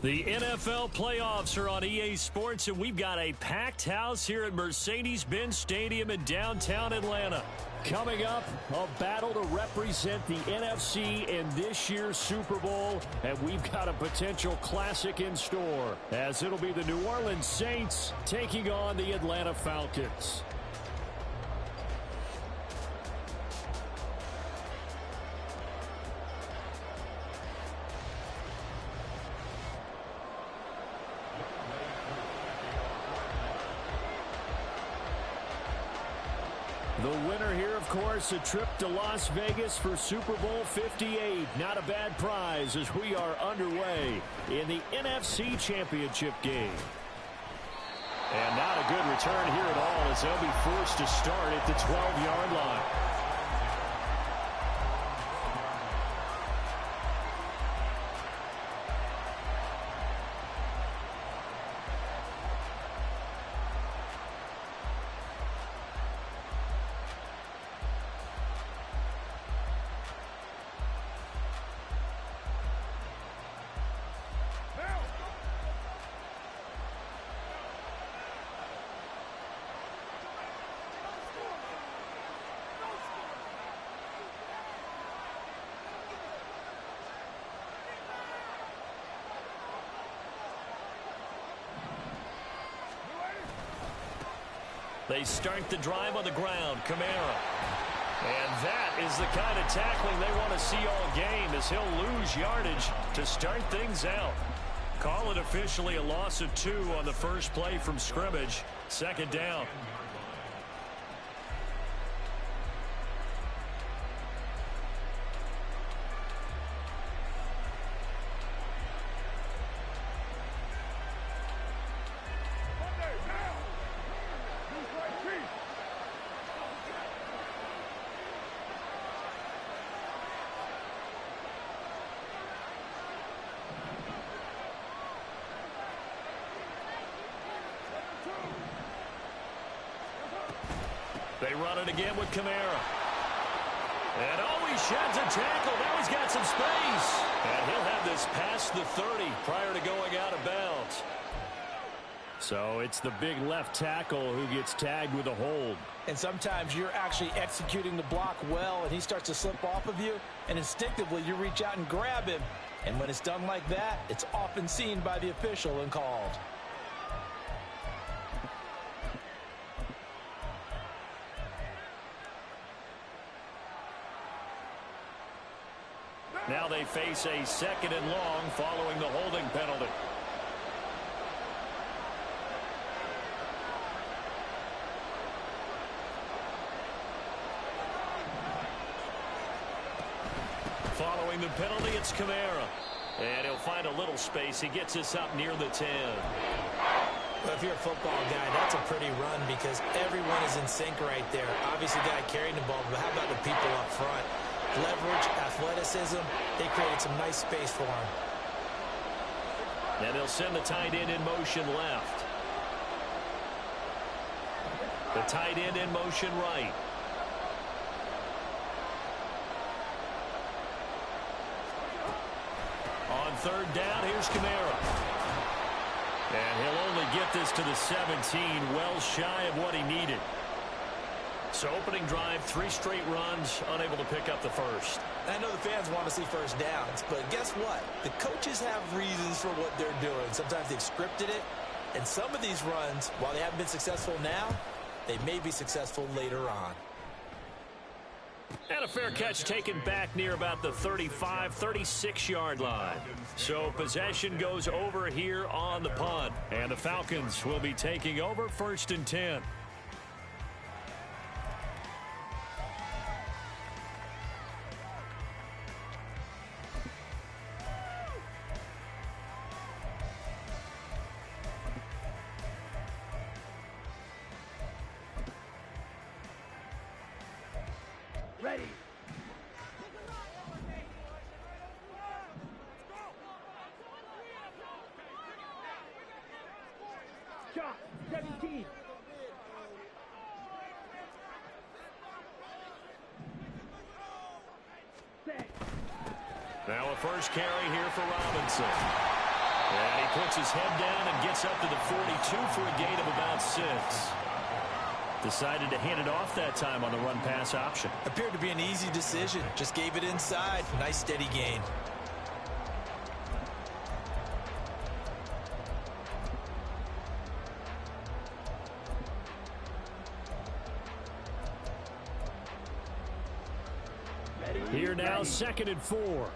The NFL playoffs are on EA Sports, and we've got a packed house here at Mercedes-Benz Stadium in downtown Atlanta. Coming up, a battle to represent the NFC in this year's Super Bowl, and we've got a potential classic in store, as it'll be the New Orleans Saints taking on the Atlanta Falcons. The winner here, of course, a trip to Las Vegas for Super Bowl 58. Not a bad prize as we are underway in the NFC Championship game. And not a good return here at all as they'll be forced to start at the 12-yard line. They start the drive on the ground. Kamara. And that is the kind of tackling they want to see all game as he'll lose yardage to start things out. Call it officially a loss of 2 on the first play from scrimmage. Second down. They run it again with Kamara. And oh, he sheds a tackle. Now he's got some space. And he'll have this past the 30 prior to going out of bounds. So it's the big left tackle who gets tagged with a hold. And sometimes you're actually executing the block well, and he starts to slip off of you, and instinctively you reach out and grab him. And when it's done like that, it's often seen by the official and called. Now they face a second and long following the holding penalty. Following the penalty, it's Kamara. And he'll find a little space. He gets us up near the 10. Well, if you're a football guy, that's a pretty run because everyone is in sync right there. Obviously, the guy carrying the ball, but how about the people up front? Leverage, athleticism, they created some nice space for him. And they'll send the tight end in motion left. The tight end in motion right. On third down, here's Kamara. And he'll only get this to the 17, well shy of what he needed. So opening drive, 3 straight runs, unable to pick up the first. I know the fans want to see first downs, but guess what? The coaches have reasons for what they're doing. Sometimes they've scripted it, and some of these runs, while they haven't been successful now, they may be successful later on. And a fair catch taken back near about the 35, 36-yard line. So possession goes over here on the punt, and the Falcons will be taking over 1st and 10. Ready. Shot 17. Now a first carry here for Robinson. And he puts his head down and gets up to the 42 for a gain of about 6. Decided to hand it off that time on the run-pass option. Appeared to be an easy decision. Just gave it inside. Nice steady gain. Here now, 2nd and 4.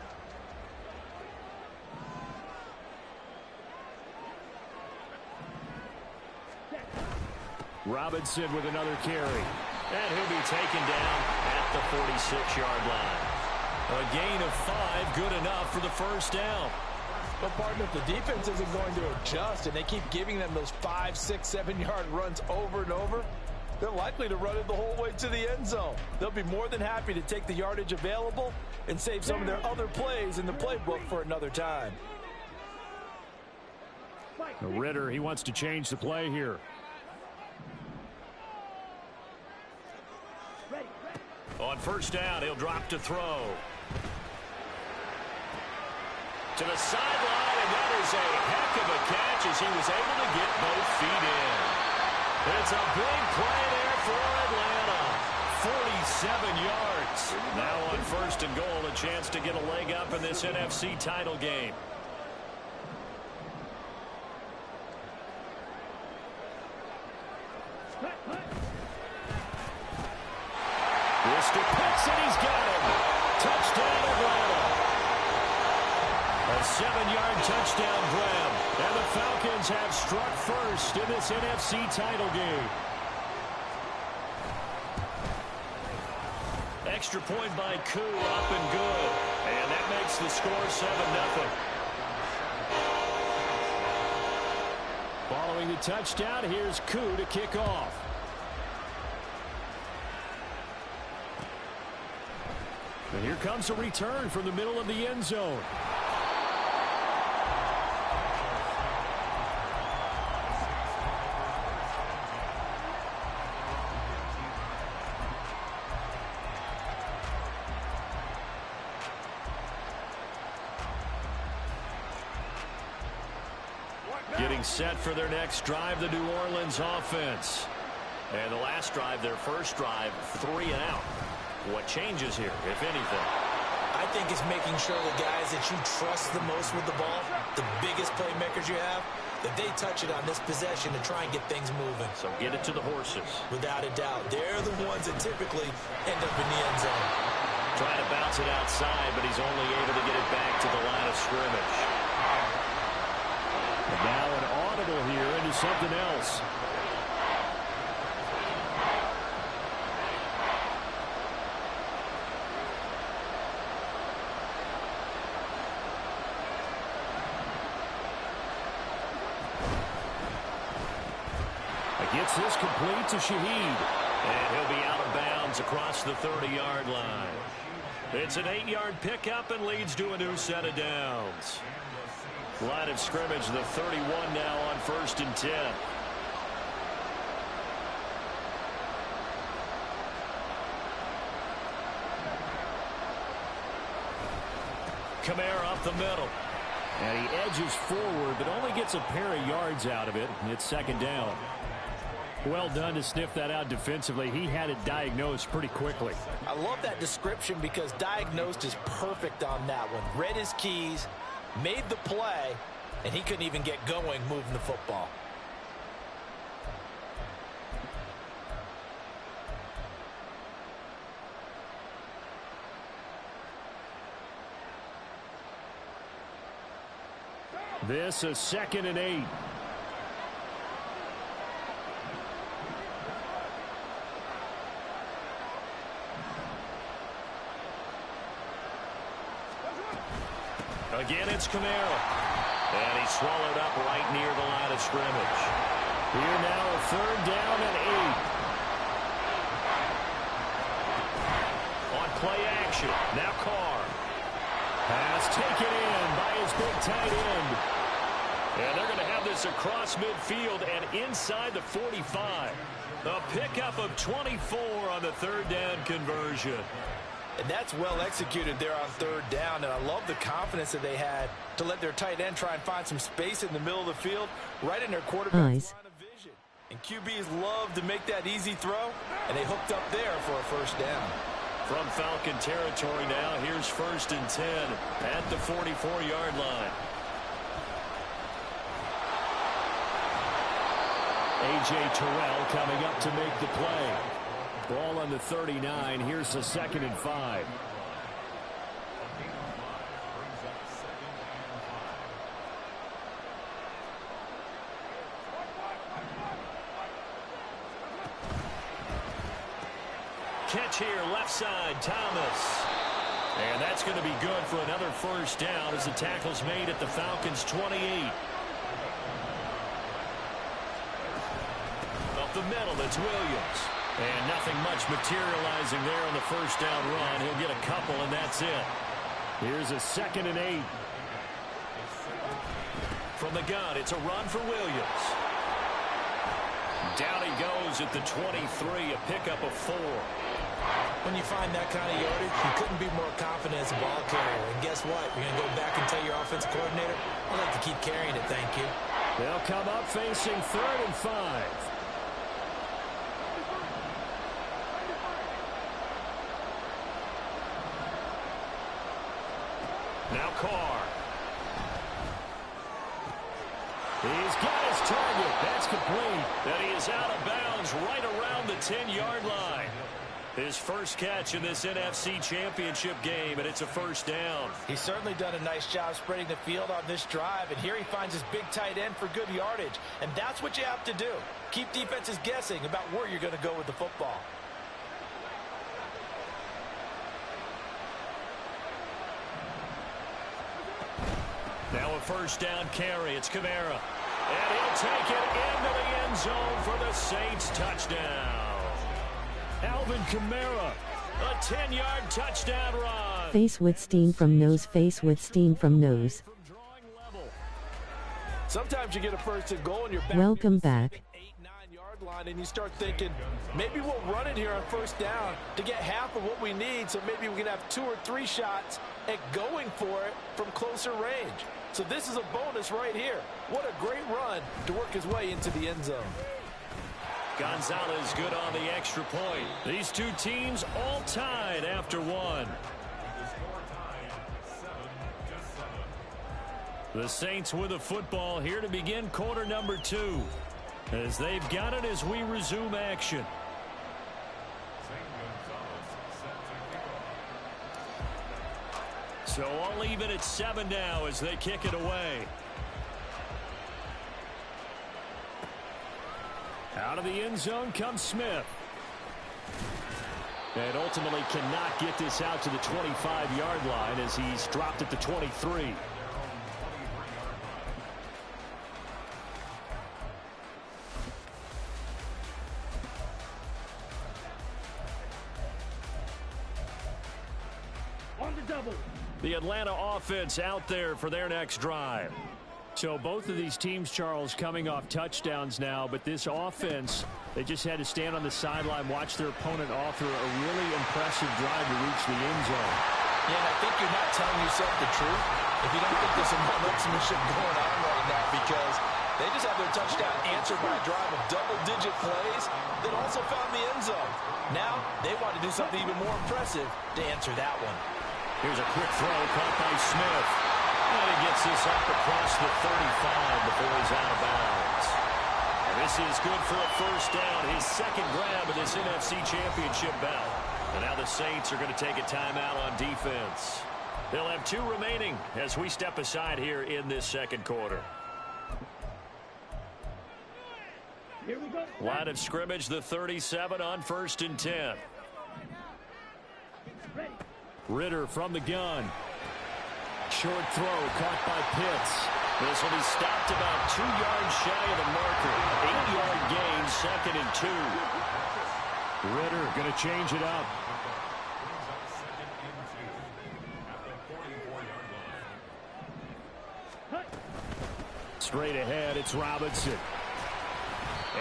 Robinson with another carry. And he'll be taken down at the 46-yard line. A gain of 5, good enough for the first down. But, partner, if the defense isn't going to adjust and they keep giving them those 5, 6, 7-yard runs over and over, they're likely to run it the whole way to the end zone. They'll be more than happy to take the yardage available and save some of their other plays in the playbook for another time. Ritter, he wants to change the play here. On first down, he'll drop to throw. To the sideline, and that is a heck of a catch as he was able to get both feet in. It's a big play there for Atlanta. 47 yards. Now on 1st and goal, a chance to get a leg up in this NFC title game. Brisker picks and he's got him. Touchdown Atlanta. A 7-yard touchdown grab. And the Falcons have struck first in this NFC title game. Extra point by Koo, up and good. And that makes the score 7-0. Following the touchdown, here's Koo to kick off. And here comes a return from the middle of the end zone. Getting set for their next drive, the New Orleans offense. And the last drive, their first drive, 3 and out. What changes here, if anything? I think it's making sure the guys that you trust the most with the ball, the biggest playmakers you have, that they touch it on this possession to try and get things moving. So get it to the horses. Without a doubt. They're the ones that typically end up in the end zone. Trying to bounce it outside, but he's only able to get it back to the line of scrimmage. And now an audible here into something else. Gets this complete to Shaheed. And he'll be out of bounds across the 30-yard line. It's an 8-yard pickup and leads to a new set of downs. Line of scrimmage, the 31 now on 1st and 10. Kamara up the middle. And he edges forward, but only gets a pair of yards out of it. It's 2nd down. Well done to sniff that out defensively. He had it diagnosed pretty quickly. I love that description because diagnosed is perfect on that one. Read his keys, made the play, and he couldn't even get going moving the football. This is 2nd and 8. Again, it's Kamara. And he's swallowed up right near the line of scrimmage. Here now, a 3rd down and 8. On play action, now Carr. Pass taken in by his big tight end. And they're going to have this across midfield and inside the 45. A pickup of 24 on the 3rd down conversion. And that's well executed there on third down. And I love the confidence that they had to let their tight end try and find some space in the middle of the field, right in their quarterback's line of vision. And QBs love to make that easy throw, and they hooked up there for a first down. From Falcon territory now, here's 1st and 10 at the 44-yard line. A.J. Terrell coming up to make the play. Ball on the 39. Here's a 2nd and 5. Catch here, left side, Thomas. And that's going to be good for another first down as the tackle's made at the Falcons' 28. Up the middle, it's Williams. And nothing much materializing there on the first down run. He'll get a couple, and that's it. Here's a 2nd and 8. From the gun, it's a run for Williams. Down he goes at the 23, a pickup of 4. When you find that kind of yardage, you couldn't be more confident as a ball carrier. And guess what? You're going to go back and tell your offensive coordinator, I'd like to keep carrying it, thank you. They'll come up facing 3rd and 5. Now Carr. He's got his target. That's complete. And he is out of bounds right around the 10-yard line. His first catch in this NFC Championship game, and it's a first down. He's certainly done a nice job spreading the field on this drive, and here he finds his big tight end for good yardage. And that's what you have to do. Keep defenses guessing about where you're going to go with the football. Now a first down carry. It's Kamara. And he'll take it into the end zone for the Saints touchdown. Alvin Kamara, a 10-yard touchdown run. Face with steam from nose, face with steam from nose. Sometimes you get a first and goal and you're back. Welcome back. 8-9-yard line, and you start thinking, maybe we'll run it here on first down to get half of what we need, so maybe we can have 2 or 3 shots at going for it from closer range. So this is a bonus right here. What a great run to work his way into the end zone. Gonzalez good on the extra point. These two teams all tied after 1. The Saints with a football here to begin quarter number 2. As they've got it as we resume action. So all even at 7 now as they kick it away. Out of the end zone comes Smith. And ultimately cannot get this out to the 25-yard line as he's dropped at the 23. On the double. The Atlanta offense out there for their next drive. So both of these teams, Charles, coming off touchdowns now, but this offense, they just had to stand on the sideline, watch their opponent author a really impressive drive to reach the end zone. Yeah, and I think you're not telling yourself the truth if you don't think there's some marksmanship going on right now, because they just had their touchdown answered by a drive of double-digit plays that also found the end zone. Now they want to do something even more impressive to answer that one. Here's a quick throw caught by Smith. And he gets this up across the 35 before he's out of bounds. And this is good for a first down. His second grab of this NFC Championship bout. And now the Saints are going to take a timeout on defense. They'll have 2 remaining as we step aside here in this second quarter. Here we go. Line of scrimmage, the 37 on 1st and 10. Ready. Ritter from the gun. Short throw caught by Pitts. This will be stopped about 2 yards shy of the marker. 8-yard gain, 2nd and 2. Ritter going to change it up. Straight ahead, it's Robinson.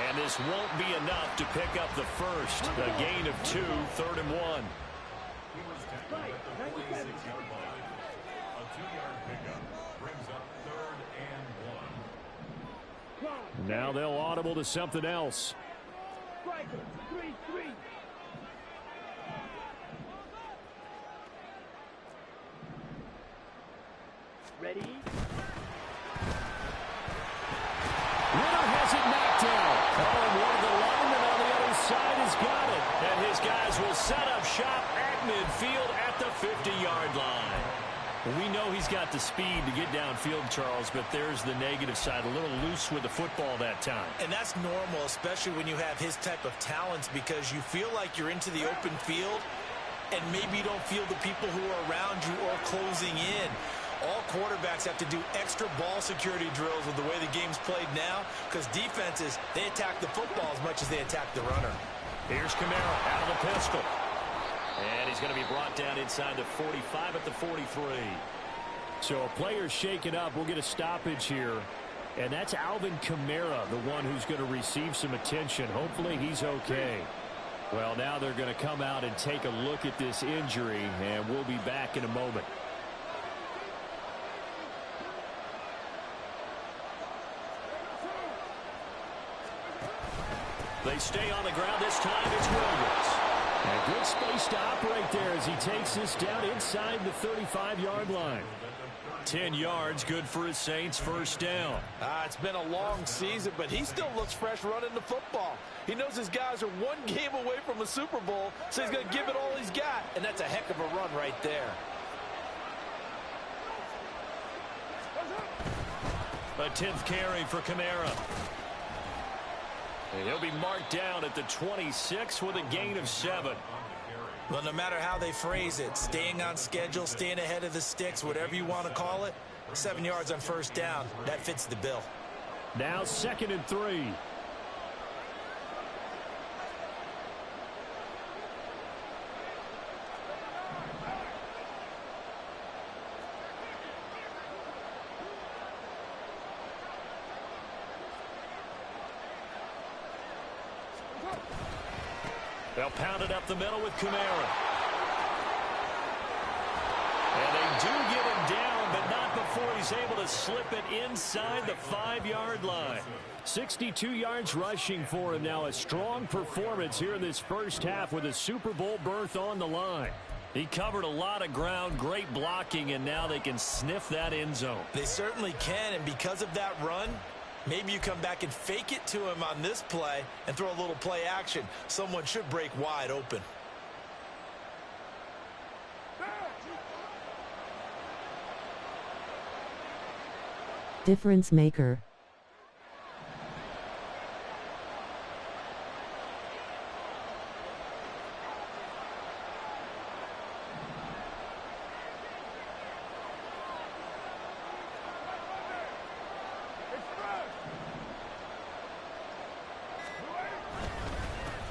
And this won't be enough to pick up the first. A gain of 2, 3rd and 1. Fight. 97. A 2-yard pickup brings up 3rd and 1. Now they'll audible to something else. Striker. 3-3. Ready? Ritter has it knocked down. Oh, one of the linemen on the other side has got it. And his guys will set up shop at midfield at the 50-yard line. We know he's got the speed to get downfield, Charles, but there's the negative side. A little loose with the football that time. And that's normal, especially when you have his type of talents, because you feel like you're into the open field and maybe you don't feel the people who are around you or closing in. All quarterbacks have to do extra ball security drills with the way the game's played now, because defenses, they attack the football as much as they attack the runner. Here's Kamara out of the pistol. And he's going to be brought down inside the 45 at the 43. So a player shaken up. We'll get a stoppage here. And that's Alvin Kamara, the one who's going to receive some attention. Hopefully he's okay. Well, now they're going to come out and take a look at this injury, and we'll be back in a moment. They stay on the ground. This time it's Williams. A good space to operate there as he takes this down inside the 35-yard line. 10 yards, good for his Saints, first down. It's been a long season, but he still looks fresh running the football. He knows his guys are one game away from a Super Bowl, so he's going to give it all he's got, and that's a heck of a run right there. A 10th carry for Kamara. And he'll be marked down at the 26 with a gain of 7. Well, no matter how they phrase it, staying on schedule, staying ahead of the sticks, whatever you want to call it, 7 yards on first down, that fits the bill. Now 2nd and 3. They'll pound it up the middle with Kamara. And they do get him down, but not before he's able to slip it inside the 5-yard line. 62 yards rushing for him now. A strong performance here in this first half with a Super Bowl berth on the line. He covered a lot of ground, great blocking, and now they can sniff that end zone. They certainly can, and because of that run, maybe you come back and fake it to him on this play and throw a little play action. Someone should break wide open. Difference maker.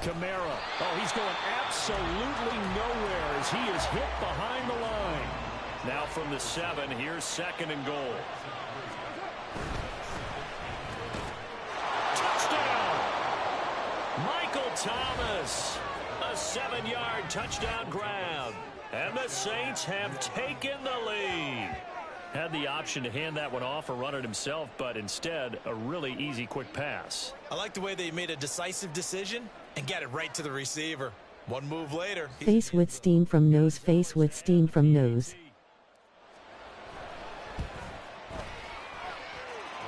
Kamara. Oh, he's going absolutely nowhere as he is hit behind the line. Now from the 7, here's 2nd and goal. Touchdown! Michael Thomas. A 7-yard touchdown grab. And the Saints have taken the lead. Had the option to hand that one off or run it himself, but instead, a really easy, quick pass. I like the way they made a decisive decision and got it right to the receiver. One move later. Face with steam from nose. Face with steam from nose.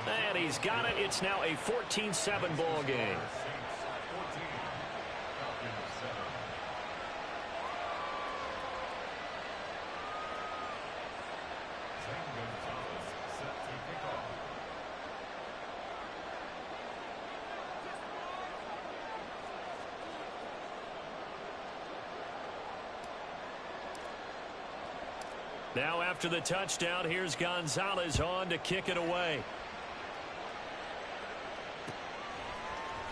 And he's got it. It's now a 14-7 ball game. Now after the touchdown, here's Gonzalez on to kick it away.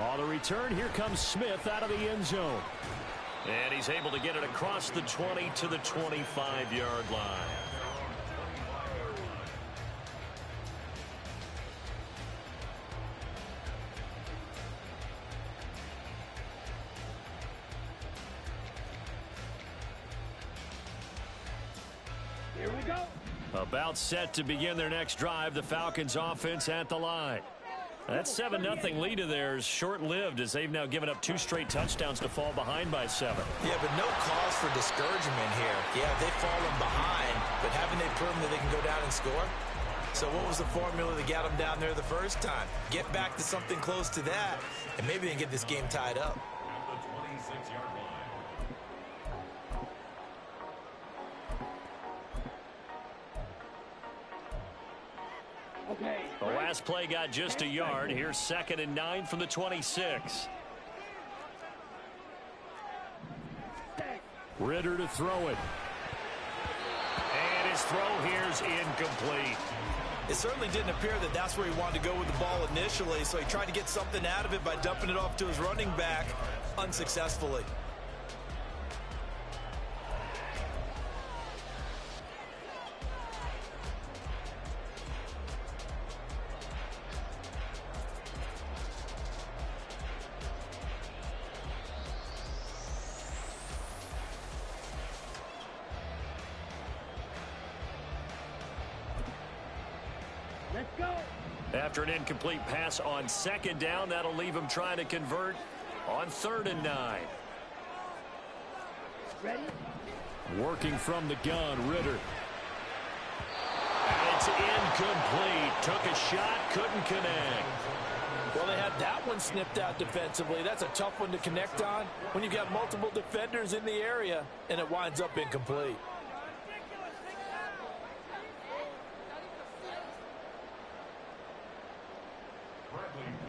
On the return, here comes Smith out of the end zone. And he's able to get it across the 20 to the 25-yard line. About set to begin their next drive, the Falcons offense at the line. That 7-0 lead of theirs short-lived as they've now given up 2 straight touchdowns to fall behind by 7. Yeah, but no cause for discouragement here. Yeah, they've fallen behind, but haven't they proven that they can go down and score? So what was the formula that got them down there the first time? Get back to something close to that, and maybe they can get this game tied up. At the 26-yard line. Okay. The last play got just a yard. Here's 2nd and 9 from the 26. Ritter to throw it. And his throw here's incomplete. It certainly didn't appear that that's where he wanted to go with the ball initially, so he tried to get something out of it by dumping it off to his running back unsuccessfully. Let's go. After an incomplete pass on 2nd down, that'll leave him trying to convert on 3rd and 9. Ready? Working from the gun, Ritter. And it's incomplete. Took a shot, couldn't connect. Well, they had that one snipped out defensively. That's a tough one to connect on when you've got multiple defenders in the area, and it winds up incomplete.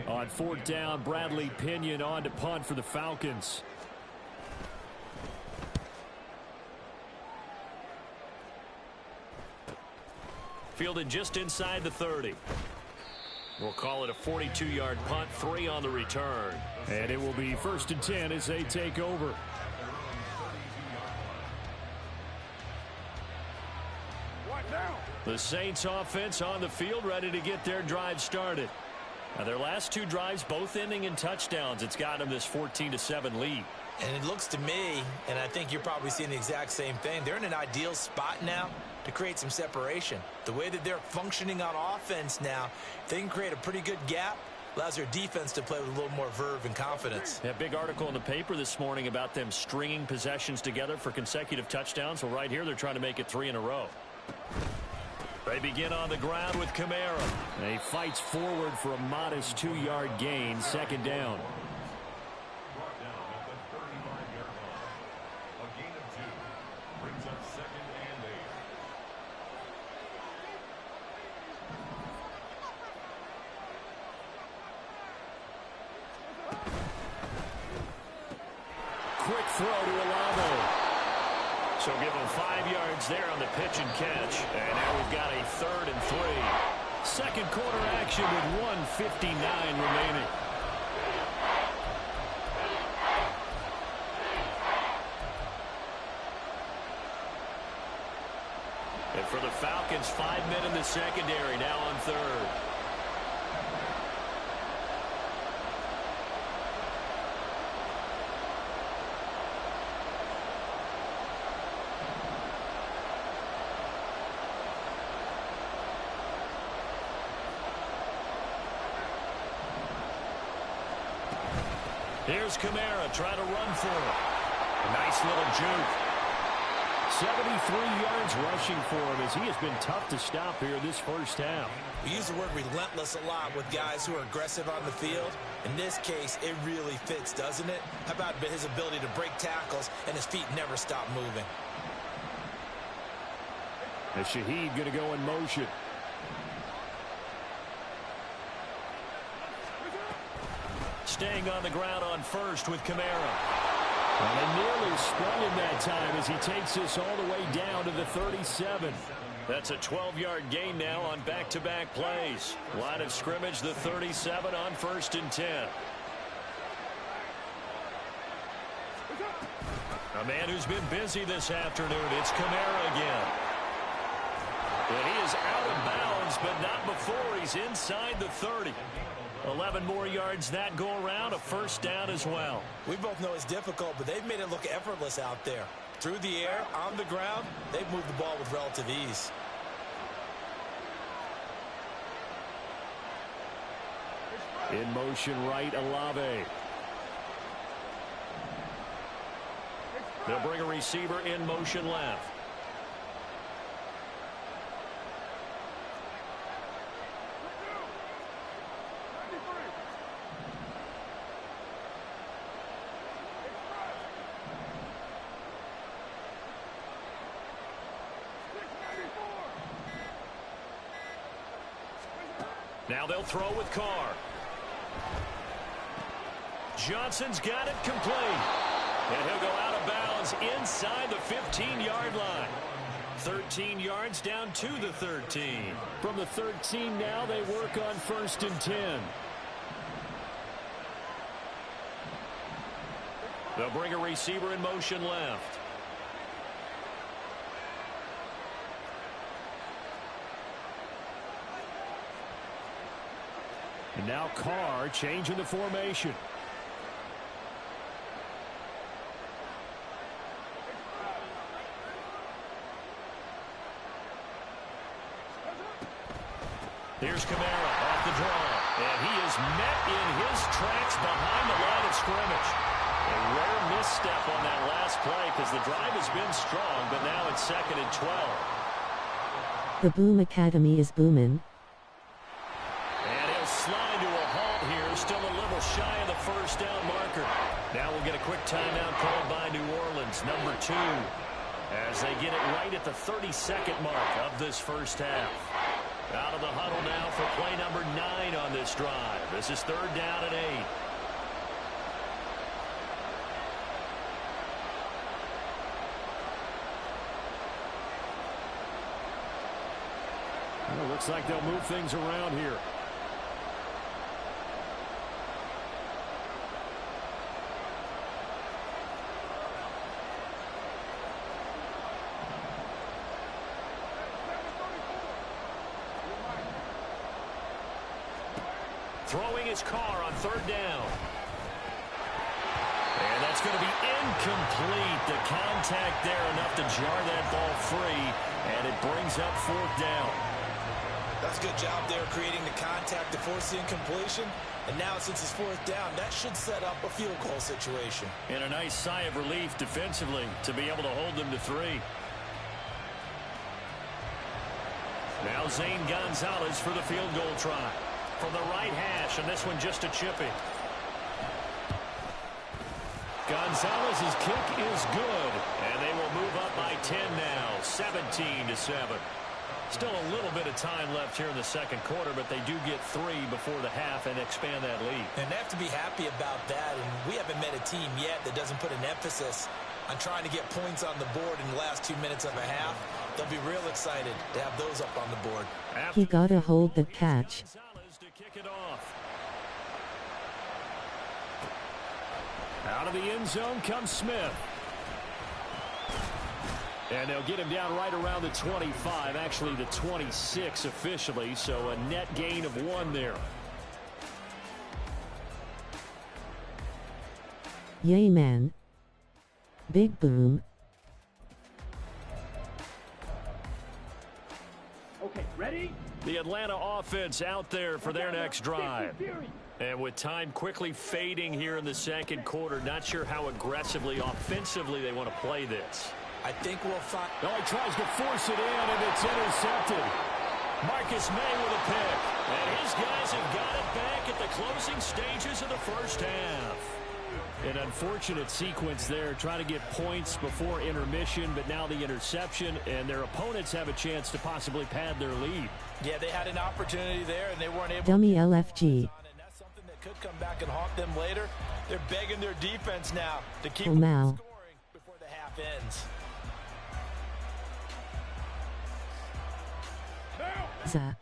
On 4th down, Bradley Pinion on to punt for the Falcons. Fielded just inside the 30. We'll call it a 42-yard punt, 3 on the return. And it will be 1st and 10 as they take over. The Saints offense on the field, ready to get their drive started. Now, their last 2 drives, both ending in touchdowns. It's got them this 14-7 lead. And it looks to me, and I think you're probably seeing the exact same thing, they're in an ideal spot now to create some separation. The way that they're functioning on offense now, they can create a pretty good gap. Allows their defense to play with a little more verve and confidence. A big article in the paper this morning about them stringing possessions together for consecutive touchdowns. Well, right here, they're trying to make it 3 in a row. They begin on the ground with Kamara. And he fights forward for a modest 2-yard gain, 2nd down. Brought down at the 35-yard line. A gain of 2 brings up 2nd and 8. Quick throw to Olavo. So give him 5 yards there on the pitch and catch. And now we've got a 3rd and 3. Second quarter action with 1:59 remaining. And for the Falcons, 5 men in the secondary now on 3rd. Here's Kamara trying to run for it. A nice little juke. 73 yards rushing for him as he has been tough to stop here this first half. We use the word relentless a lot with guys who are aggressive on the field. In this case, it really fits, doesn't it? How about his ability to break tackles and his feet never stop moving? And Shaheed going to go in motion. Staying on the ground on 1st with Kamara. And they nearly sprung him that time as he takes this all the way down to the 37. That's a 12-yard gain now on back-to-back plays. Line of scrimmage, the 37 on 1st and 10. A man who's been busy this afternoon, it's Kamara again. And he is out of bounds, but not before he's inside the 30. 11 more yards that go around, a 1st down as well. We both know it's difficult, but they've made it look effortless out there. through the air, on the ground, they've moved the ball with relative ease. In motion right, Olave. They'll bring a receiver in motion left. Now they'll throw with Carr. Johnson's got it complete. And he'll go out of bounds inside the 15-yard line. 13 yards down to the 13. From the 13 now they work on 1st and 10. They'll bring a receiver in motion left. And now Carr changing the formation. Here's Kamara off the draw. And he is met in his tracks behind the line of scrimmage. A rare misstep on that last play because the drive has been strong, but now it's 2nd and 12. The Boom Academy is boomin'. And he'll slide to a halt here, still a little shy of the 1st down marker. Now we'll get a quick timeout called by New Orleans, number 2, as they get it right at the 32nd mark of this first half. Out of the huddle now for play number 9 on this drive. This is 3rd down and 8. Well, it looks like they'll move things around here. Throwing his Carr on 3rd down. And that's going to be incomplete. The contact there enough to jar that ball free. And it brings up 4th down. That's a good job there creating the contact to force the incompletion. And now since it's 4th down, that should set up a field goal situation. And a nice sigh of relief defensively to be able to hold them to 3. Now Zane Gonzalez for the field goal try. From the right hash, and this one just a chippy. Gonzalez's kick is good, and they will move up by 10 now, 17-7. Still a little bit of time left here in the 2nd quarter, but they do get 3 before the half and expand that lead. And they have to be happy about that, and we haven't met a team yet that doesn't put an emphasis on trying to get points on the board in the last 2 minutes of a half. They'll be real excited to have those up on the board. He gotta hold the catch. To kick it off. Out of the end zone comes Smith. And they'll get him down right around the 25, actually the 26 officially, so a net gain of 1 there. Yay, man. Big boom. Okay, ready? The Atlanta offense out there for their next drive. And with time quickly fading here in the 2nd quarter, not sure how aggressively, offensively they want to play this. I think we'll find... Oh, he tries to force it in, and it's intercepted. Marcus May with a pick. And his guys have got it back at the closing stages of the 1st half. An unfortunate sequence there, trying to get points before intermission, but now the interception, and their opponents have a chance to possibly pad their lead. Yeah, they had an opportunity there, and they weren't able Dummy to... LFG. And that's something that could come back and haunt them later. They're begging their defense now to keep Oh, Mal. scoring before the half ends. Za.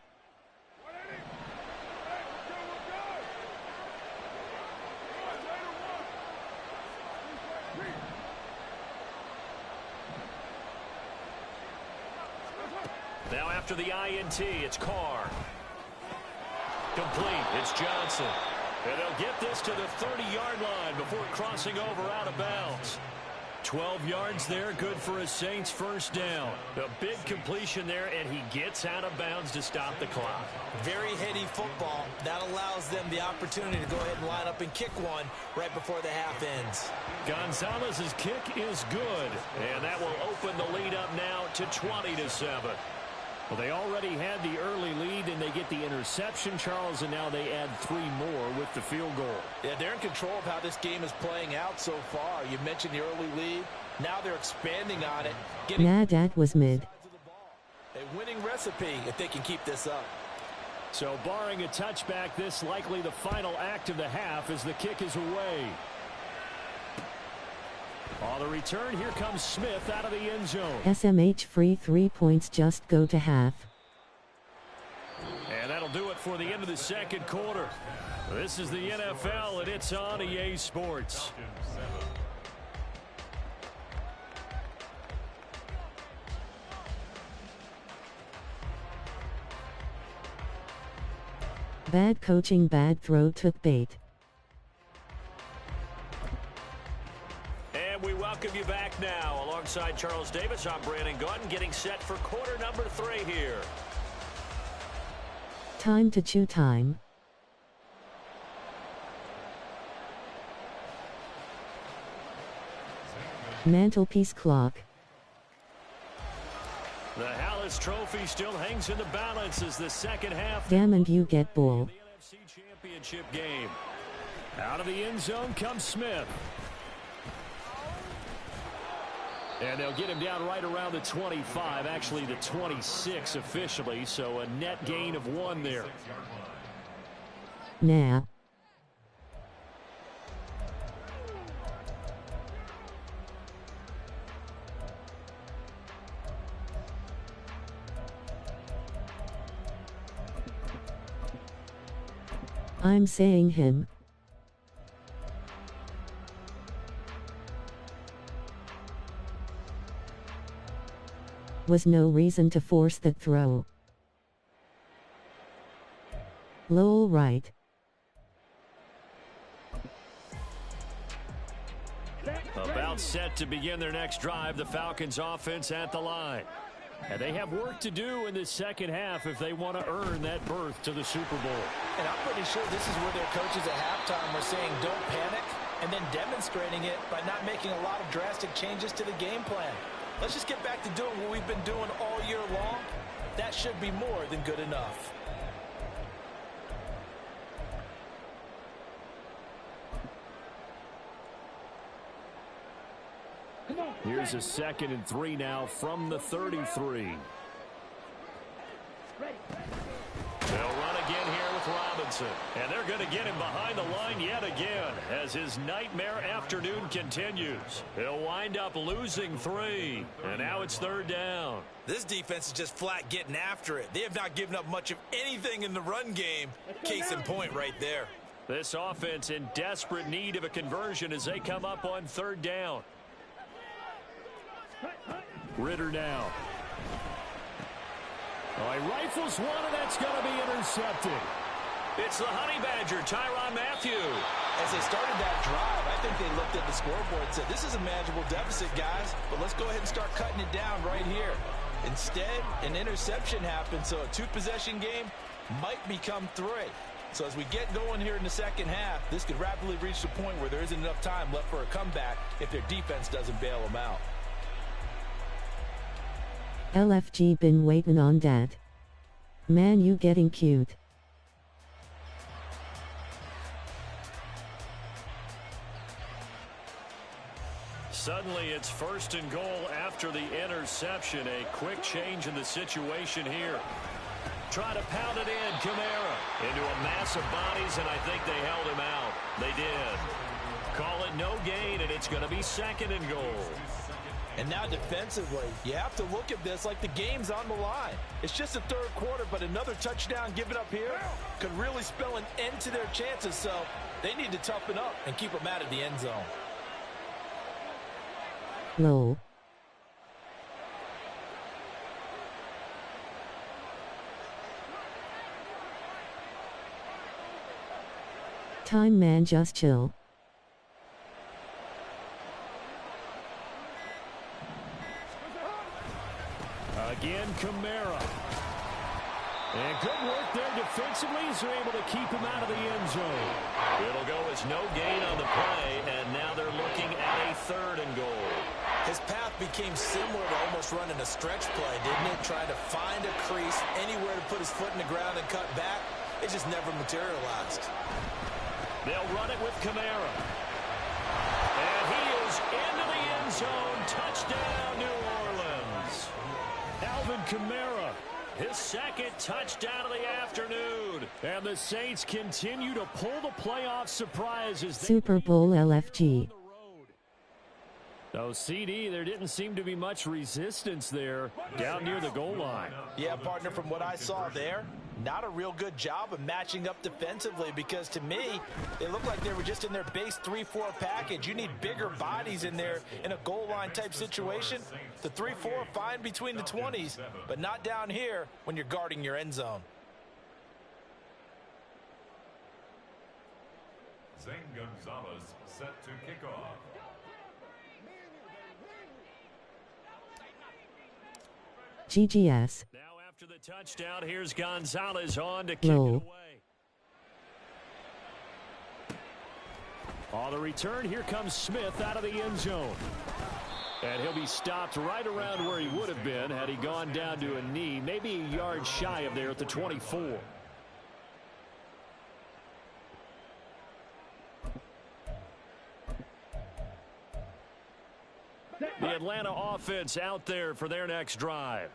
Now after the INT, it's Carr. Complete, it's Johnson. And they'll get this to the 30-yard line before crossing over out of bounds. 12 yards there, good for a Saints first down. A big completion there, and he gets out of bounds to stop the clock. Very heady football. That allows them the opportunity to go ahead and line up and kick one right before the half ends. Gonzalez's kick is good, and that will open the lead up now to 20-7. Well, they already had the early lead, and they get the interception, Charles, and now they add 3 more with the field goal. Yeah, they're in control of how this game is playing out so far. You mentioned the early lead. Now they're expanding on it. Nah, that was mid. A winning recipe if they can keep this up. So barring a touchback, this likely the final act of the half as the kick is away. On the return, here comes Smith out of the end zone. SMH free 3 points, just go to half. And that'll do it for the end of the second quarter. This is the NFL, and it's on EA Sports. Bad coaching, bad throw, took bait. And we welcome you back now. Alongside Charles Davis, I'm Brandon Gautin, getting set for quarter number 3 here. Time to chew time. Mantelpiece clock. The Hallis Trophy still hangs in the balance as the second half. Damn, and you get bull. The NFC Championship game. Out of the end zone comes Smith. And they'll get him down right around the 25, actually the 26 officially, so a net gain of 1 there. Nah. I'm saying him. Was no reason to force the throw. Lol, right. About set to begin their next drive, the Falcons offense at the line. And they have work to do in this second half if they want to earn that berth to the Super Bowl. And I'm pretty sure this is where their coaches at halftime were saying don't panic, and then demonstrating it by not making a lot of drastic changes to the game plan. Let's just get back to doing what we've been doing all year long. That should be more than good enough. Here's a 2nd and 3 now from the 33. They'll run again here with Robinson. And they're going to get him behind the line yet again as his nightmare afternoon continues. He'll wind up losing 3. And now it's 3rd down. This defense is just flat getting after it. They have not given up much of anything in the run game. Case in point right there. This offense in desperate need of a conversion as they come up on 3rd down. Ritter now. Oh, he rifles one, and that's going to be intercepted. It's the Honey Badger, Tyrann Mathieu. As they started that drive, I think they looked at the scoreboard and said, this is a manageable deficit, guys, but let's go ahead and start cutting it down right here. Instead, an interception happened, so a 2-possession game might become 3. So as we get going here in the second half, this could rapidly reach the point where there isn't enough time left for a comeback if their defense doesn't bail them out. LFG been waiting on that. Man, you getting cute. Suddenly it's 1st and goal after the interception. A quick change in the situation here. Try to pound it in, Kamara. Into a mass of bodies, and I think they held him out. They did. Call it no gain, and it's going to be 2nd and goal. And now defensively, you have to look at this like the game's on the line. It's just the 3rd quarter, but another touchdown given up here could really spell an end to their chances, so they need to toughen up and keep them out of the end zone. Lol. Time, man, just chill. Again, Kamara. And good work there defensively as they're able to keep him out of the end zone. It'll go as no gain on the play, and now they're looking at a 3rd and goal. His path became similar to almost running a stretch play, didn't it? Trying to find a crease, anywhere to put his foot in the ground and cut back. It just never materialized. They'll run it with Kamara. And he is into the end zone. Touchdown, New Orleans. Alvin Kamara, his 2nd touchdown of the afternoon. And the Saints continue to pull the playoff surprises. Super Bowl LFG. So, CD, there didn't seem to be much resistance there down near the goal line. Yeah, partner, from what I saw there, not a real good job of matching up defensively, because to me, they looked like they were just in their base 3-4 package. You need bigger bodies in there in a goal line type situation. The 3-4 fine between the 20s, but not down here when you're guarding your end zone. Zane Gonzalez set to kick off. GGS. Now after the touchdown, here's Gonzalez on to kick it Roll. away. On the return, here comes Smith out of the end zone. And he'll be stopped right around where he would have been had he gone down to a knee, maybe a yard shy of there at the 24. The Atlanta offense out there for their next drive.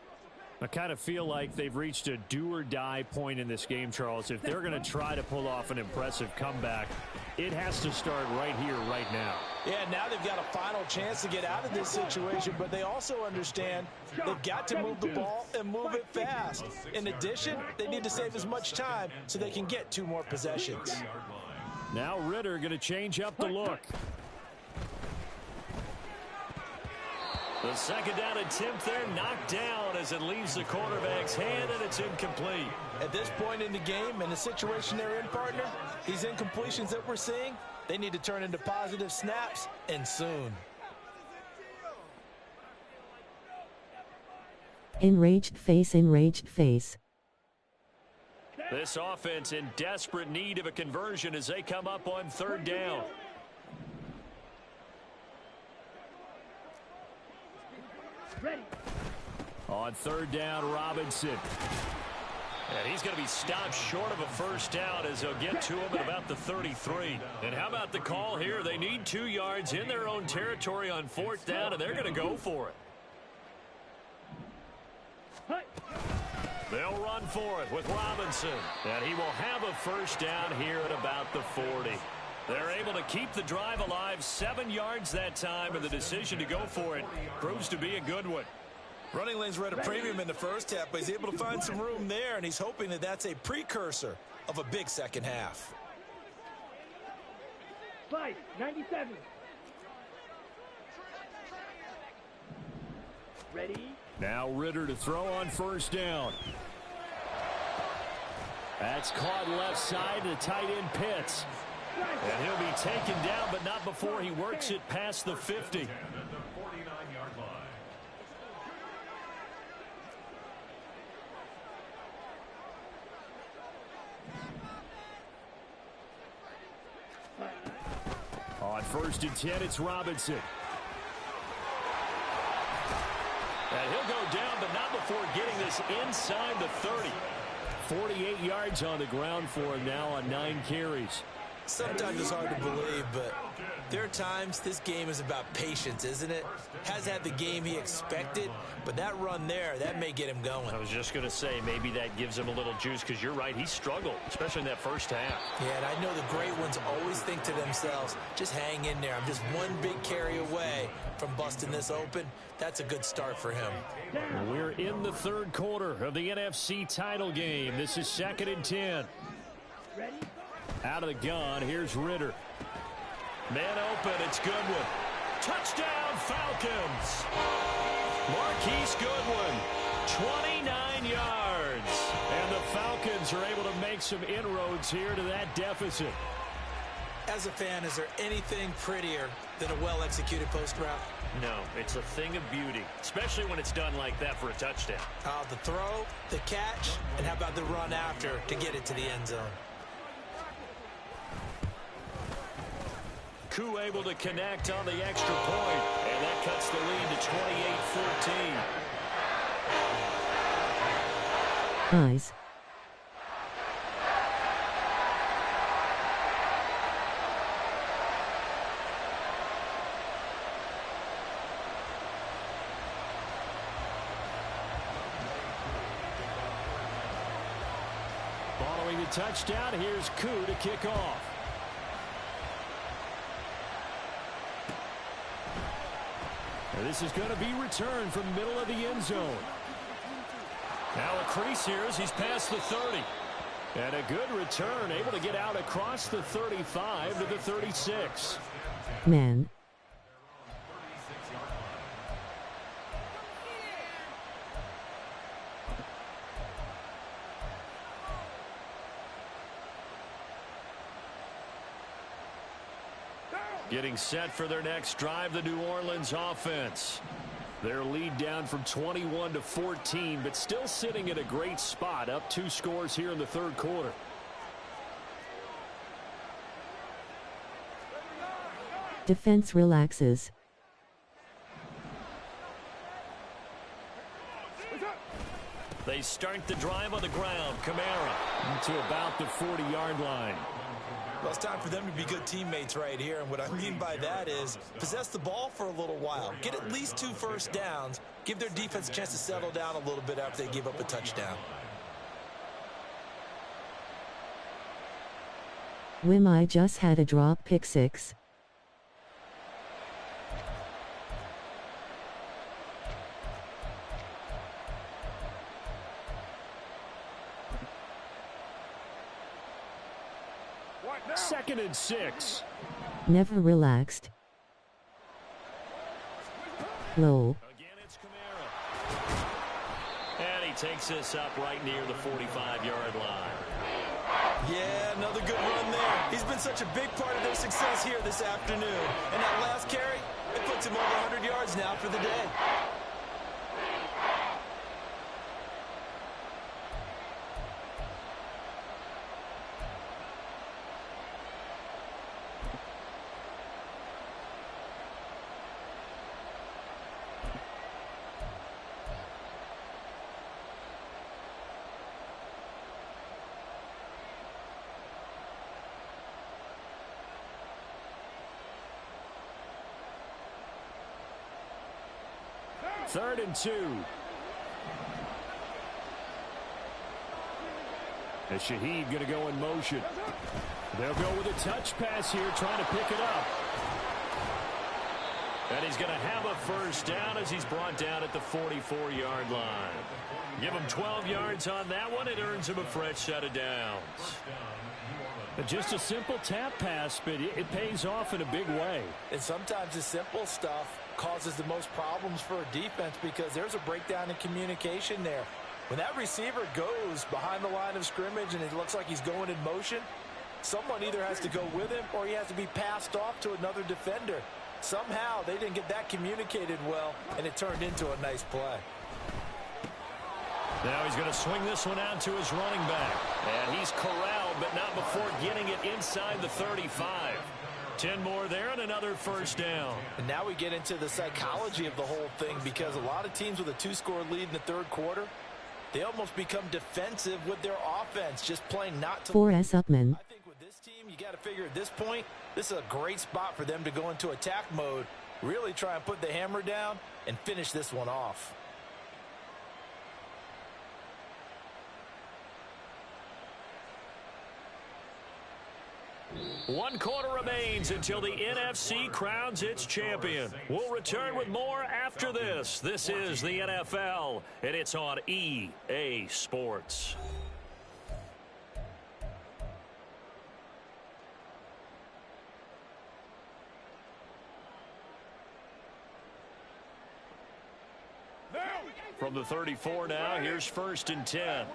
I kind of feel like they've reached a do-or-die point in this game, Charles. If they're going to try to pull off an impressive comeback, it has to start right here, right now. Yeah, now they've got a final chance to get out of this situation, but they also understand they've got to move the ball and move it fast. In addition, they need to save as much time so they can get 2 more possessions. Now Ritter going to change up the look. The 2nd down attempt there knocked down as it leaves the quarterback's hand, and it's incomplete. At this point in the game, and the situation they're in, partner, these incompletions that we're seeing, they need to turn into positive snaps, and soon. Enraged face, enraged face. This offense in desperate need of a conversion as they come up on 3rd down. Ready. On 3rd down, Robinson. And he's going to be stopped short of a 1st down as they'll get to him at about the 33. And how about the call here? They need 2 yards in their own territory on 4th down, and they're going to go for it. They'll run for it with Robinson. And he will have a 1st down here at about the 40. They're able to keep the drive alive, 7 yards that time, and the decision to go for it proves to be a good one. Running lanes were at a premium in the first half, but he's able to find some room there, and he's hoping that that's a precursor of a big second half. 5-97. Ready. Now Ritter to throw on 1st down. That's caught left side to tight end Pitts. And he'll be taken down, but not before he works it past the 50. At the 49-yard line. On 1st and 10, it's Robinson. And he'll go down, but not before getting this inside the 30. 48 yards on the ground for him now on 9 carries. Sometimes it's hard to believe, but there are times this game is about patience, isn't it? Has had the game he expected, but that run there, that may get him going. I was just going to say, maybe that gives him a little juice, because you're right, he struggled, especially in that 1st half. Yeah, and I know the great ones always think to themselves, just hang in there. I'm just one big carry away from busting this open. That's a good start for him. We're in the 3rd quarter of the NFC title game. This is 2nd and 10. Ready. Out of the gun, here's Ritter. Man open, it's Goodwin. Touchdown, Falcons. Marquise Goodwin, 29 yards. And the Falcons are able to make some inroads here to that deficit. As a fan, is there anything prettier than a well-executed post route? No, it's a thing of beauty, especially when it's done like that for a touchdown. The throw, the catch, and how about the run after to get it to the end zone? Koo able to connect on the extra point, and that cuts the lead to 28-14. Eyes. Following the touchdown, here's Koo to kick off. And this is going to be returned from middle of the end zone. Now a crease here as he's past the 30. And a good return, able to get out across the 35 to the 36. Man. Getting set for their next drive, the New Orleans offense. Their lead down from 21 to 14, but still sitting in a great spot, up 2 scores here in the third quarter. Defense relaxes. They start the drive on the ground. Kamara to about the 40-yard line. Well, it's time for them to be good teammates right here, and what I mean by that is possess the ball for a little while, get at least 2 first downs, give their defense a chance to settle down a little bit after they give up a touchdown. I just had a drop pick 6. Second and 6. Never relaxed. Low. Again, it's Kamara. And he takes this up right near the 45-yard line. Yeah, another good run there. He's been such a big part of their success here this afternoon. And that last carry, it puts him over 100 yards now for the day. Third and 2. And Shaheed going to go in motion. They'll go with a touch pass here, trying to pick it up. And he's going to have a first down as he's brought down at the 44-yard line. Give him 12 yards on that one. It earns him a fresh set of downs. Just a simple tap pass, but it pays off in a big way. And sometimes the simple stuff causes the most problems for a defense because there's a breakdown in communication there. When that receiver goes behind the line of scrimmage and it looks like he's going in motion, someone either has to go with him or he has to be passed off to another defender. Somehow they didn't get that communicated well, and it turned into a nice play. Now he's going to swing this one out to his running back. And he's corralled, but not before getting it inside the 35. 10 more there and another first down. And now we get into the psychology of the whole thing because a lot of teams with a 2-score lead in the third quarter, they almost become defensive with their offense, just playing not to 4S Upman. I think with this team, you got to figure at this point, this is a great spot for them to go into attack mode, really try and put the hammer down and finish this one off. One quarter remains until the NFC crowns its champion. We'll return with more after this. This is the NFL, and it's on EA Sports. From the 34 now, here's first and 10.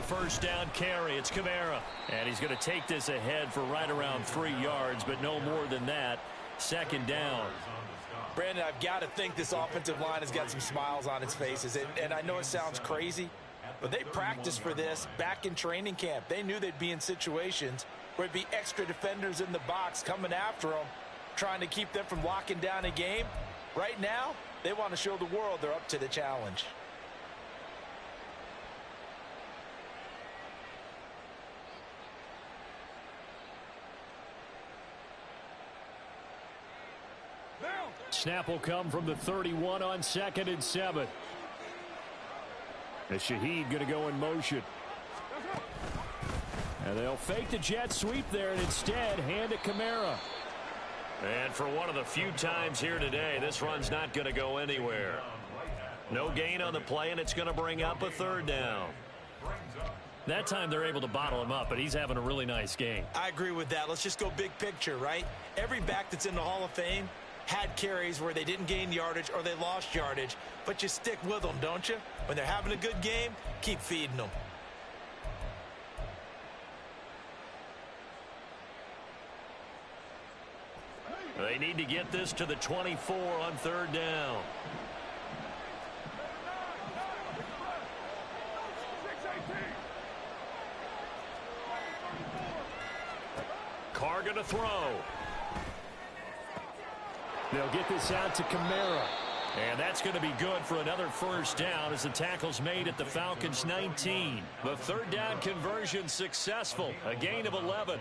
first down carry. It's Kamara. And he's going to take this ahead for right around 3 yards, but no more than that. Second down. Brandon, I've got to think this offensive line has got some smiles on its faces. And I know it sounds crazy, but they practiced for this back in training camp. They knew they'd be in situations where it'd be extra defenders in the box coming after them, trying to keep them from locking down a game. Right now, they want to show the world they're up to the challenge. Snap will come from the 31 on 2nd and 7. As Shaheed going to go in motion. And they'll fake the jet sweep there and instead hand it Kamara. And for one of the few times here today, this run's not going to go anywhere. No gain on the play, and it's going to bring up a 3rd down. That time they're able to bottle him up, but he's having a really nice game. I agree with that. Let's just go big picture, right? Every back that's in the Hall of Fame had carries where they didn't gain yardage or they lost yardage, but you stick with them, don't you? When they're having a good game, keep feeding them. They need to get this to the 24 on 3rd down. Carr going to throw. They'll get this out to Kamara. And that's going to be good for another first down as the tackle's made at the Falcons' 19. The 3rd down conversion successful. A gain of 11.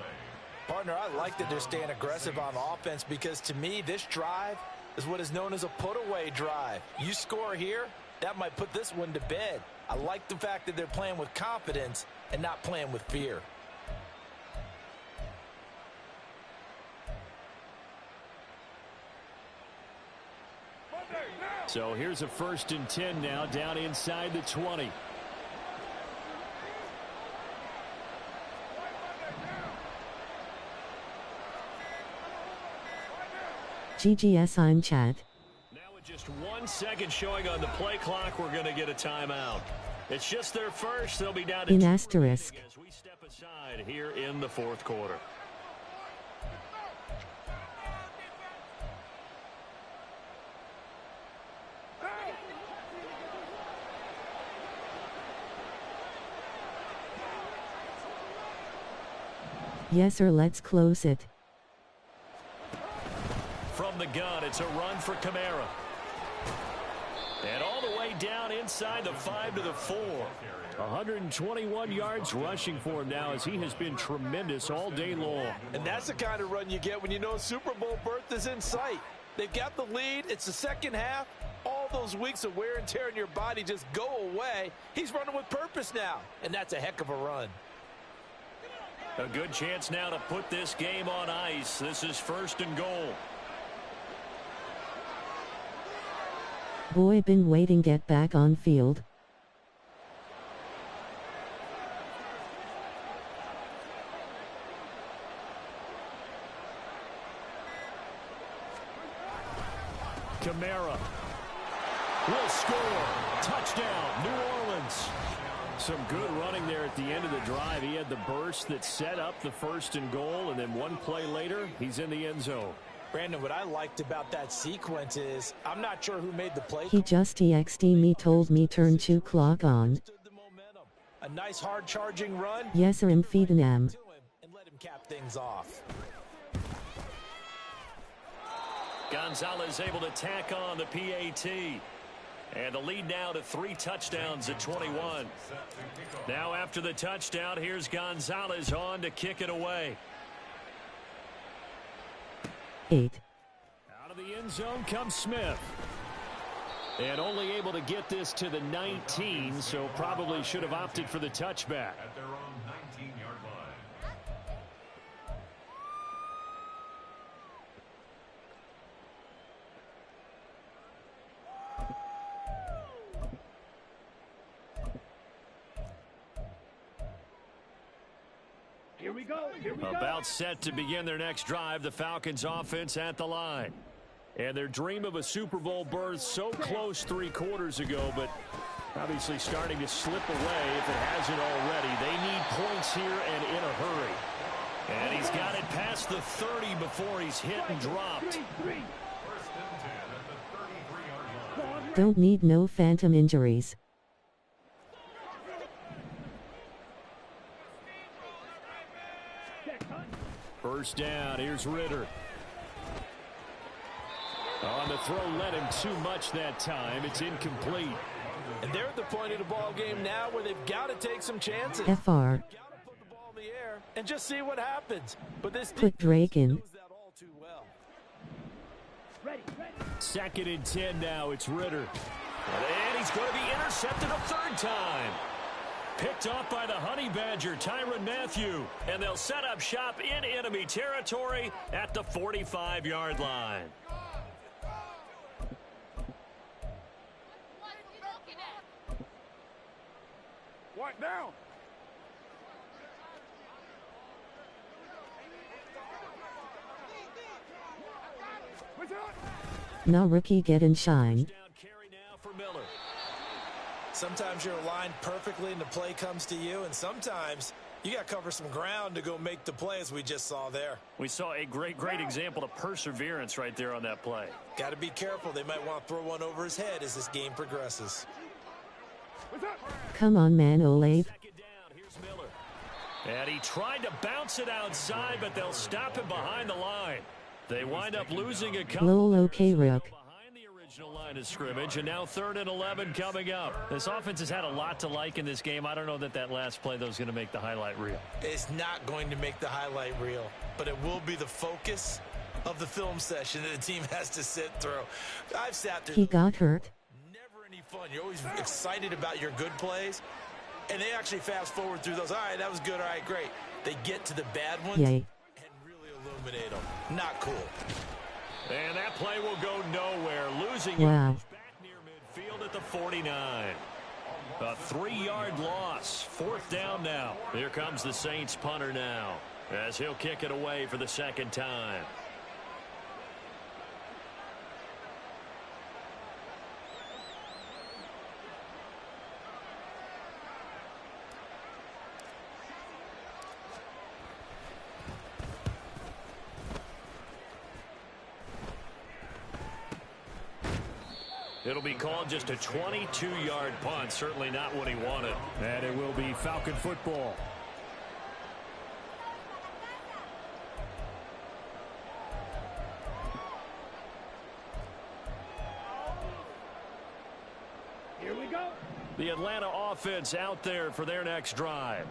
Partner, I like that they're staying aggressive on offense because to me, this drive is what is known as a put-away drive. You score here, that might put this one to bed. I like the fact that they're playing with confidence and not playing with fear. So here's a 1st and 10 now down inside the 20. GGS I'm Chad. Now with just 1 second showing on the play clock, we're going to get a timeout. It's just their first. They'll be down to In asterisk. as we step aside here in the 4th quarter. Yes sir, let's close it. From the gun, it's a run for Kamara. And all the way down inside the 5 to the 4. 121 yards rushing for him now as he has been tremendous all day long. And that's the kind of run you get when you know Super Bowl berth is in sight. They've got the lead. It's the second half. All those weeks of wear and tear in your body just go away. He's running with purpose now, and that's a heck of a run. A good chance now to put this game on ice. This is 1st and goal. Boy been waiting, get back on field. Kamara will score. Touchdown, New Orleans. Some good running there at the end of the drive. He had the burst that set up the 1st and goal, and then one play later, he's in the end zone. Brandon, what I liked about that sequence is I'm not sure who made the play. He just texted me, told me turn 2 clock on. A nice hard charging run. Yes sir, I'm feeding him. And let him cap things off. Gonzalez able to tack on the PAT. And the lead now to 3 touchdowns at 21. Now after the touchdown, here's Gonzalez on to kick it away. 8. Out of the end zone comes Smith. And only able to get this to the 19, so probably should have opted for the touchback. At their own 19-yard line. Here we go. Here we go. About set to begin their next drive, the Falcons offense at the line. And their dream of a Super Bowl berth so close 3 quarters ago, but Obviously starting to slip away if it hasn't already. They need points here and in a hurry. And he's got it past the 30 before he's hit and dropped. Don't need no phantom injuries. First down, here's Ritter. On the throw, led him too much that time. It's incomplete. And they're at the point of the ball game now where they've got to take some chances. FR. They've got to put the ball in the air and just see what happens. But this Put Drake in. knows that all too well. Second and 10 now, it's Ritter. And he's going to be intercepted a third time. Picked off by the Honey Badger, Tyrann Mathieu. And they'll set up shop in enemy territory at the 45-yard line. What down? Now rookie get and shine. Carry now for Miller. Sometimes you're aligned perfectly and the play comes to you, and sometimes you got to cover some ground to go make the play, as we just saw there. We saw a great example of perseverance right there on that play. Got to be careful. They might want to throw one over his head as this game progresses. Come on, man, Olave. Second down, here's Miller. And he tried to bounce it outside, but they'll stop him behind the line. They wind up losing a couple. Lol, okay, Rook. Behind the original line of scrimmage, and now 3rd and 11 coming up. This offense has had a lot to like in this game. I don't know that last play, though, is going to make the highlight reel. It's not going to make the highlight reel, but it will be the focus of the film session that the team has to sit through. I've sat through. He got hurt. Never any fun. You're always excited about your good plays, and they actually fast forward through those. All right, that was good. All right, great. They get to the bad ones. Yay. And really illuminate them. Not cool. And that play will go nowhere. Losing Wow. back near midfield at the 49. A 3-yard loss. 4th down now. Here comes the Saints punter now, as he'll kick it away for the second time. It'll be called just a 22-yard punt. Certainly not what he wanted. And it will be Falcon football. Here we go. The Atlanta offense out there for their next drive.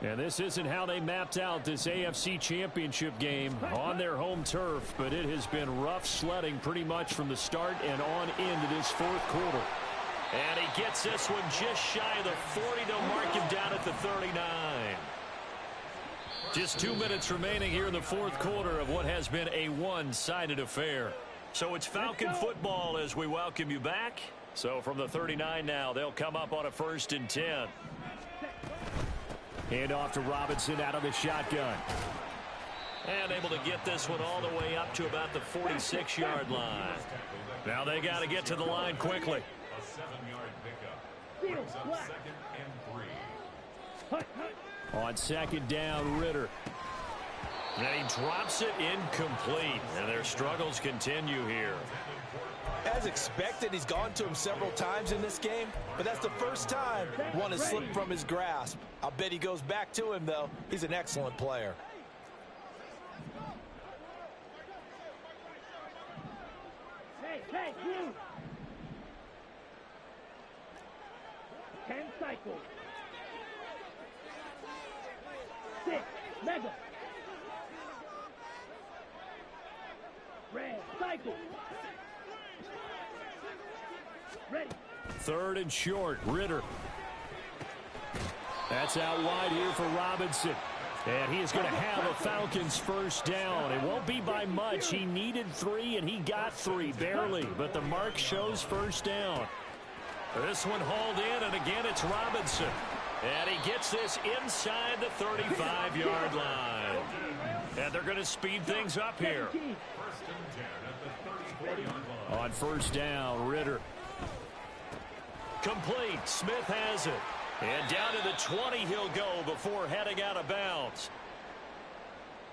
And this isn't how they mapped out this AFC Championship game on their home turf, but it has been rough sledding pretty much from the start and on into this 4th quarter. And he gets this one just shy of the 40. They'll mark him down at the 39. Just 2 minutes remaining here in the 4th quarter of what has been a one-sided affair. So it's Falcon football as we welcome you back. So from the 39 now, they'll come up on a 1st and 10. Hand off to Robinson out of the shotgun. And able to get this one all the way up to about the 46-yard line. Now they got to get to the line quickly. A 7-yard pickup. Brings up 2nd and 3. On 2nd down, Ritter. And he drops it incomplete. And their struggles continue here. As expected, he's gone to him several times in this game, but that's the first time one has slipped from his grasp. I'll bet he goes back to him, though. He's an excellent player. Hey, you. 10 cycles. 6, mega. Red, cycle. Ready. 3rd and short, Ritter. That's out wide here for Robinson. And he is going to have a Falcons 1st down. It won't be by much. He needed 3, and he got 3, barely. But the mark shows 1st down. This one hauled in, and again it's Robinson. And he gets this inside the 35-yard line. And they're going to speed things up here. 1st and 10 at the 34-yard line. On 1st down, Ritter. Complete. Smith has it. And down to the 20 he'll go before heading out of bounds.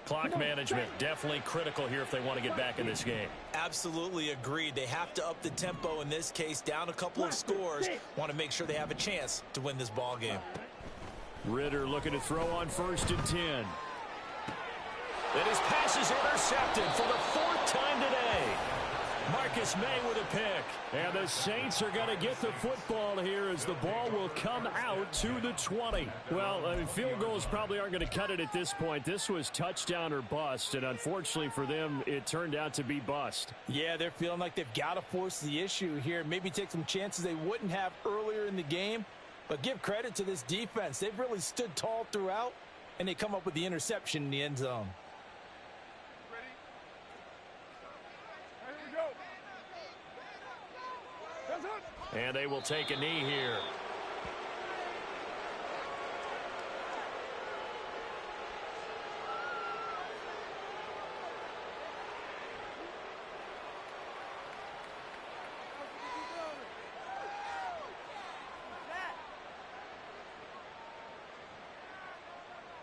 Clock management definitely critical here if they want to get back in this game. Absolutely agreed. They have to up the tempo in this case, down a couple of scores. Want to make sure they have a chance to win this ball game. Ritter looking to throw on 1st and 10. And his pass is intercepted for the 4th time today. Marcus May with a pick. And the Saints are going to get the football here as the ball will come out to the 20. Well, I mean, field goals probably aren't going to cut it at this point. This was touchdown or bust, and unfortunately for them, it turned out to be bust. Yeah, they're feeling like they've got to force the issue here. Maybe take some chances they wouldn't have earlier in the game. But give credit to this defense. They've really stood tall throughout, and they come up with the interception in the end zone. And they will take a knee here.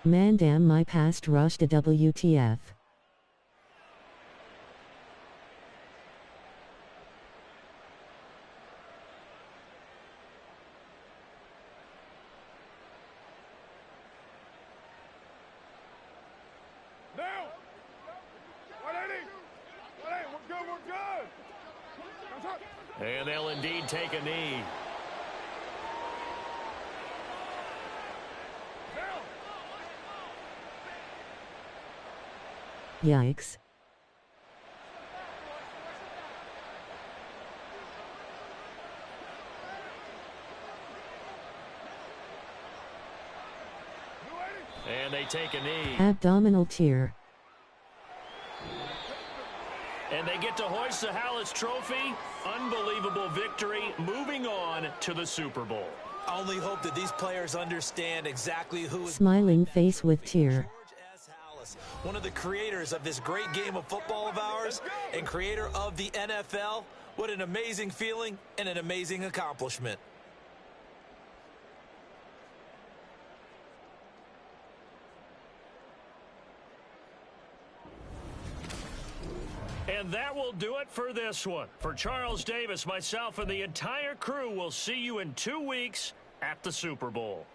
Man damn, my past rush to WTF. And they'll indeed take a knee. Yikes. And they take a knee. Abdominal tear. And they get to hoist the Hallis Trophy. Unbelievable victory. Moving on to the Super Bowl. I only hope that these players understand exactly who is Smiling face with tear. George S. Hallis, one of the creators of this great game of football of ours and creator of the NFL. What an amazing feeling and an amazing accomplishment. And that will do it for this one. For Charles Davis, myself, and the entire crew, we'll see you in 2 weeks at the Super Bowl.